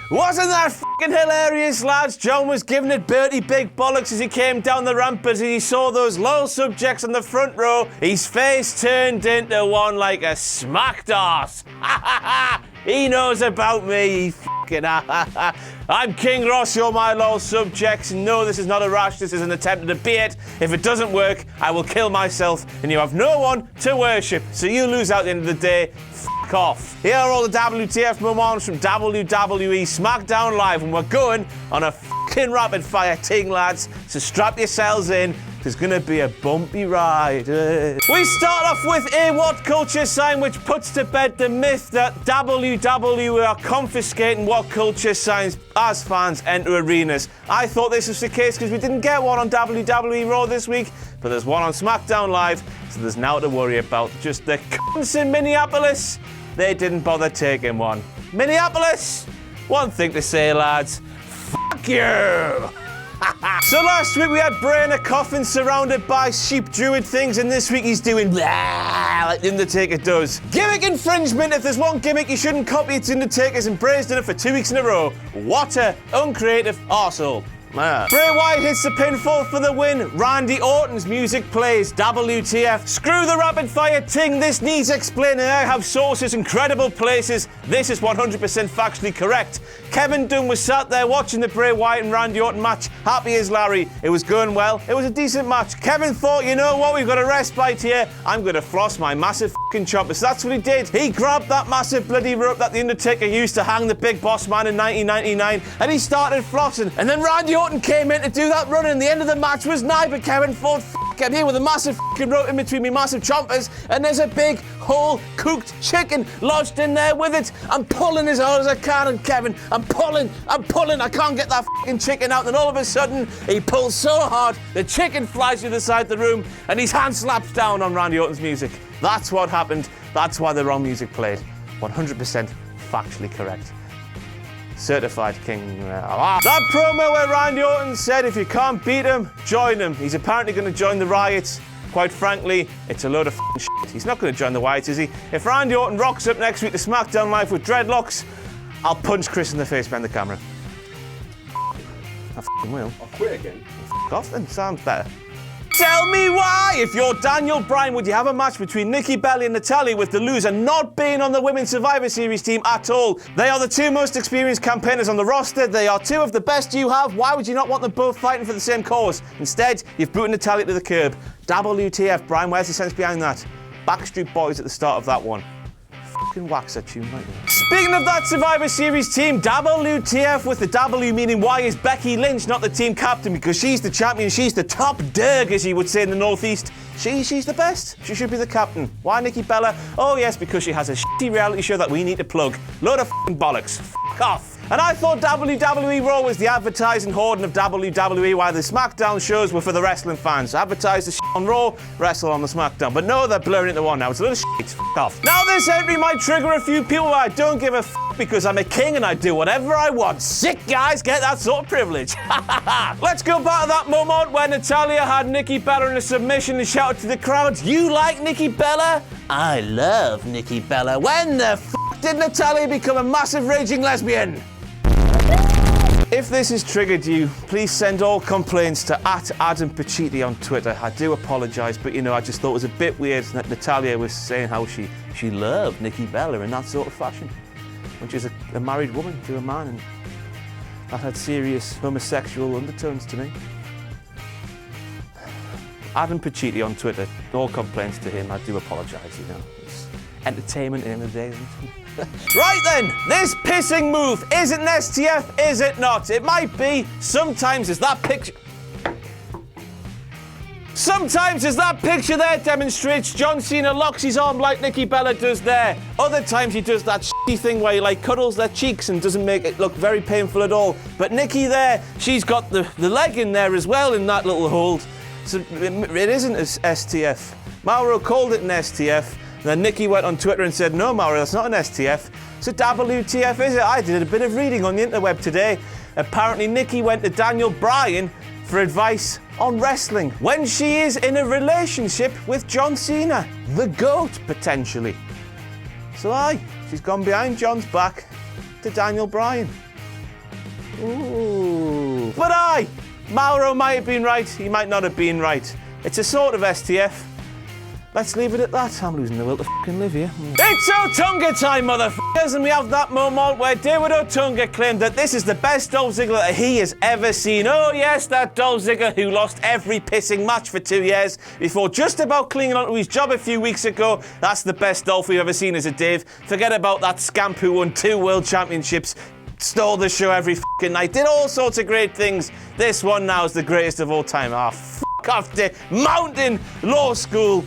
Wasn't that fucking hilarious, lads? John was giving it Bertie big bollocks as he came down the ramp, but as he saw those loyal subjects on the front row, his face turned into one like a smacked arse. He knows about me, he fucking I'm King Ross, you're my loyal subjects. No, this is not a rash, this is an attempt at a debate. If it doesn't work, I will kill myself, and you have no one to worship. So you lose out at the end of the day. Fuck off. Here are all the WTF moments from WWE SmackDown Live, and we're going on a fucking rapid fire ting, lads. So strap yourselves in. There's gonna be a bumpy ride. We start off with a WhatCulture sign, which puts to bed the myth that WWE are confiscating WhatCulture signs as fans enter arenas. I thought this was the case because we didn't get one on WWE Raw this week, but there's one on SmackDown Live, so there's now to worry about. Just the cunts in Minneapolis, they didn't bother taking one. Minneapolis, one thing to say, lads, fuck you! So last week we had Bray in a coffin surrounded by sheep druid things, and this week he's doing blah, like The Undertaker does. Gimmick infringement. If there's one gimmick you shouldn't copy, it's Undertaker's, and Bray's done it for 2 weeks in a row. What a uncreative arsehole. Bray Wyatt hits the pinfall for the win. Randy Orton's music plays. WTF. Screw the rapid fire ting. This needs explaining. I have sources in credible places. This is 100% factually correct. Kevin Dunn was sat there watching the Bray Wyatt and Randy Orton match. Happy as Larry. It was going well. It was a decent match. Kevin thought, you know what, we've got a respite here. I'm going to floss my massive fucking chompers. That's what he did. He grabbed that massive bloody rope that The Undertaker used to hang the big boss man in 1999, and he started flossing. And then Randy Orton came in to do that run, and the end of the match was nigh, but Kevin thought, I'm here with a massive fucking rope in between me massive chompers, and there's a big whole cooked chicken lodged in there with it. I'm pulling as hard as I can, and Kevin, I'm pulling, I can't get that fucking chicken out. And then all of a sudden, he pulls so hard, the chicken flies to the side of the room, and his hand slaps down on Randy Orton's music. That's what happened. That's why the wrong music played. 100% factually correct. Certified king. That promo where Randy Orton said if you can't beat him, join him. He's apparently going to join the riots. Quite frankly, it's a load of f***ing shit. He's not going to join the riots, is he? If Randy Orton rocks up next week to SmackDown Live with dreadlocks, I'll punch Chris in the face behind the camera. I f***ing will. I'll quit again. F*** off then, sounds better. Tell me why! If you're Daniel Bryan, would you have a match between Nikki Bella and Natalya with the loser not being on the Women's Survivor Series team at all? They are the two most experienced campaigners on the roster. They are two of the best you have. Why would you not want them both fighting for the same cause? Instead, you've booted Natalya to the curb. WTF, Bryan, where's the sense behind that? Backstreet Boys at the start of that one. Fucking wax that tune right now. Speaking of that Survivor Series team, WTF with the W meaning why is Becky Lynch not the team captain? Because she's the champion, she's the top derg, as you would say in the Northeast. She's the best. She should be the captain. Why Nikki Bella? Oh yes, because she has a shitty reality show that we need to plug. Load of f***ing bollocks. Fuck off. And I thought WWE Raw was the advertising hoarding of WWE, while the SmackDown shows were for the wrestling fans. Advertise the shit on Raw, wrestle on the SmackDown. But no, they're blurring into one now. It's a little shit. Fuck off. Now this entry might trigger a few people, but I don't give a f*** because I'm a king and I do whatever I want. Sick guys get that sort of privilege. Let's go back to that moment when Natalya had Nikki Bella in a submission and shouted to the crowd, "You like Nikki Bella? I love Nikki Bella." When the f*** did Natalya become a massive raging lesbian? If this has triggered you, please send all complaints to @AdamPachiti on Twitter. I do apologise, but you know, I just thought it was a bit weird that Natalya was saying how she loved Nikki Bella in that sort of fashion, when she's a married woman to a man, and that had serious homosexual undertones to me. Adam Pachiti on Twitter, all complaints to him. I do apologise, you know. It's entertainment at the end of the day, isn't it? Right then, this pissing move isn't an STF, is it not? It might be. Sometimes as that picture there demonstrates John Cena locks his arm like Nikki Bella does there. Other times he does that shitty thing where he like cuddles their cheeks and doesn't make it look very painful at all. But Nikki there, she's got the leg in there as well in that little hold. So it isn't an STF. Mauro called it an STF. Then Nikki went on Twitter and said, "No, Mauro, that's not an STF. So WTF is it?" I did a bit of reading on the interweb today. Apparently Nikki went to Daniel Bryan for advice on wrestling when she is in a relationship with John Cena, the GOAT, potentially. So she's gone behind John's back to Daniel Bryan. Ooh. But aye, Mauro might have been right, he might not have been right. It's a sort of STF. Let's leave it at that. I'm losing the will to fucking live here. It's Otunga time, motherfuckers, and we have that moment where David Otunga claimed that this is the best Dolph Ziggler that he has ever seen. Oh yes, that Dolph Ziggler who lost every pissing match for 2 years before just about clinging onto his job a few weeks ago. That's the best Dolph we've ever seen, is it, Dave? Forget about that scamp who won 2 world championships, stole the show every fucking night, did all sorts of great things. This one now is the greatest of all time. Ah, fuck off, Dave. Mountain Law School.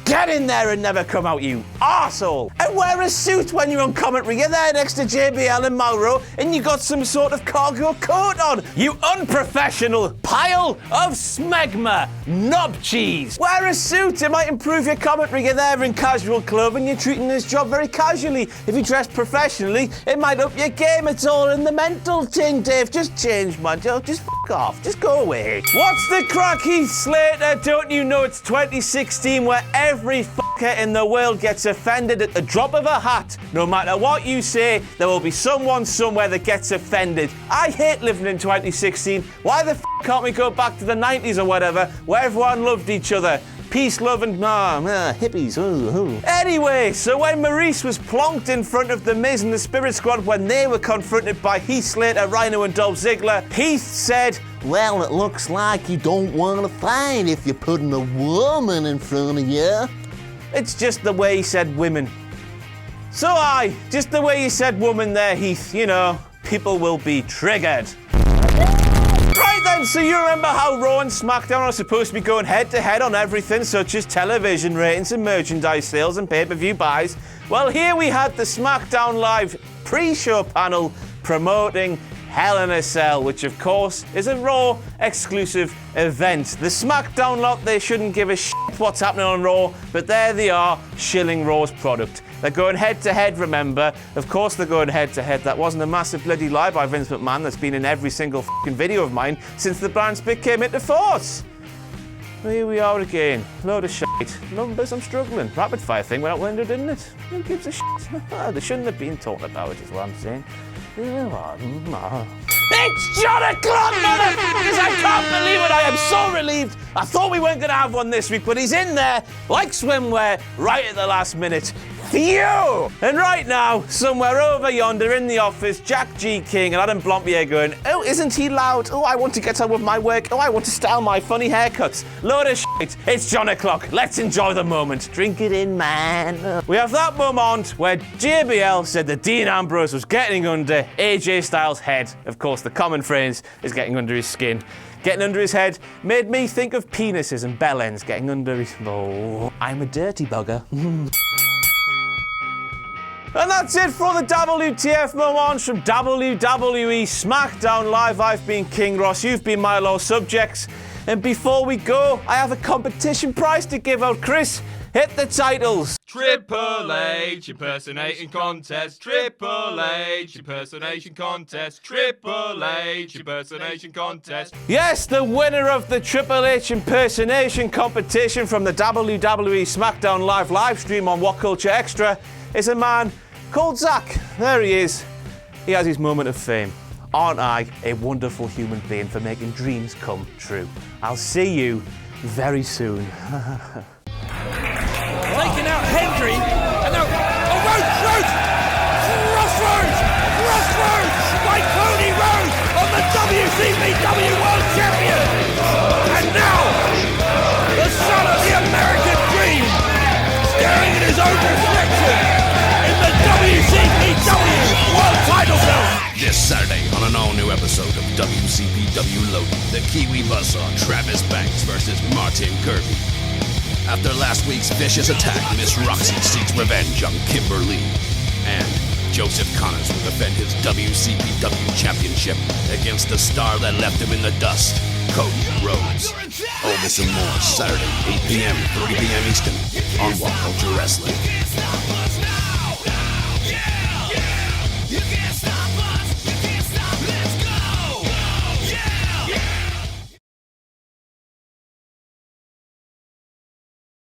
Get in there and never come out, you arsehole. And wear a suit when you're on commentary. You're there next to JBL and Mauro, and you got some sort of cargo coat on. You unprofessional pile of smegma knob cheese. Wear a suit. It might improve your commentary. You're there in casual clothing. You're treating this job very casually. If you dress professionally, it might up your game. It's all in the mental thing, Dave. Just change, man. Just fuck off. Just go away. What's the crack, Heath Slater? Don't you know it's 2016 where every fucker in the world gets offended at the drop of a hat? No matter what you say, there will be someone somewhere that gets offended. I hate living in 2016. Why the can't we go back to the 90s or whatever, where everyone loved each other? Peace, love, and hippies. Anyway, so when Maurice was plonked in front of The Miz and the Spirit Squad when they were confronted by Heath Slater, Rhino, and Dolph Ziggler, Heath said, "Well, it looks like you don't want to fight if you're putting a woman in front of you." It's just the way he said women. So aye, just the way you said woman there, Heath. You know, people will be triggered. Right then, so you remember how Raw and SmackDown are supposed to be going head-to-head on everything such as television ratings and merchandise sales and pay-per-view buys? Well, here we had the SmackDown Live pre-show panel promoting Hell in a Cell, which of course is a Raw exclusive event. The SmackDown lot, they shouldn't give a shit what's happening on Raw, but there they are, shilling Raw's product. They're going head-to-head, remember. Of course they're going head-to-head. That wasn't a massive bloody lie by Vince McMahon that's been in every single fucking video of mine since the brand split came into force. Here we are again. Load of shit. Numbers, I'm struggling. Rapid fire thing went out window, didn't it? Who gives a shit? They shouldn't have been talking about it, is what I'm saying. It's John O'Clock, motherfuckers! I can't believe it. I am so relieved. I thought we weren't going to have one this week, but he's in there, like swimwear, right at the last minute. Phew! And right now, somewhere over yonder in the office, Jack G. King and Adam Blompier going, "Oh, isn't he loud? Oh, I want to get on with my work. Oh, I want to style my funny haircuts." Load of shit. It's John O'Clock. Let's enjoy the moment. Drink it in, man. We have that moment where JBL said that Dean Ambrose was getting under AJ Styles' head. Of course, the common phrase is getting under his skin. Getting under his head made me think of penises and bell ends getting under his... Oh, I'm a dirty bugger. And that's it for the WTF Moments from WWE SmackDown Live. I've been King Ross, you've been my loyal subjects. And before we go, I have a competition prize to give out. Chris, hit the titles. Triple H impersonation contest. Triple H impersonation contest. Triple H impersonation contest. Yes, the winner of the Triple H impersonation competition from the WWE SmackDown live stream on WhatCulture Extra is a man called Zach. There he is. He has his moment of fame. Aren't I a wonderful human being for making dreams come true? I'll see you very soon. Taking out Hendry, and now Crossroads by Cody Rhodes on the WCPW World Champion, and now the son of the American Dream, staring at his own reflection in the WCPW World Title belt. This Saturday on an all-new episode of WCPW Loaded, the Kiwi Buzzsaw Travis Banks versus Martin Kirby. After last week's vicious attack, Miss Roxy seeks revenge on Kimberly. And Joseph Connors will defend his WCPW championship against the star that left him in the dust, Cody Rhodes. All this and more Saturday, 8 p.m., 3 p.m. Eastern on WhatCulture Wrestling.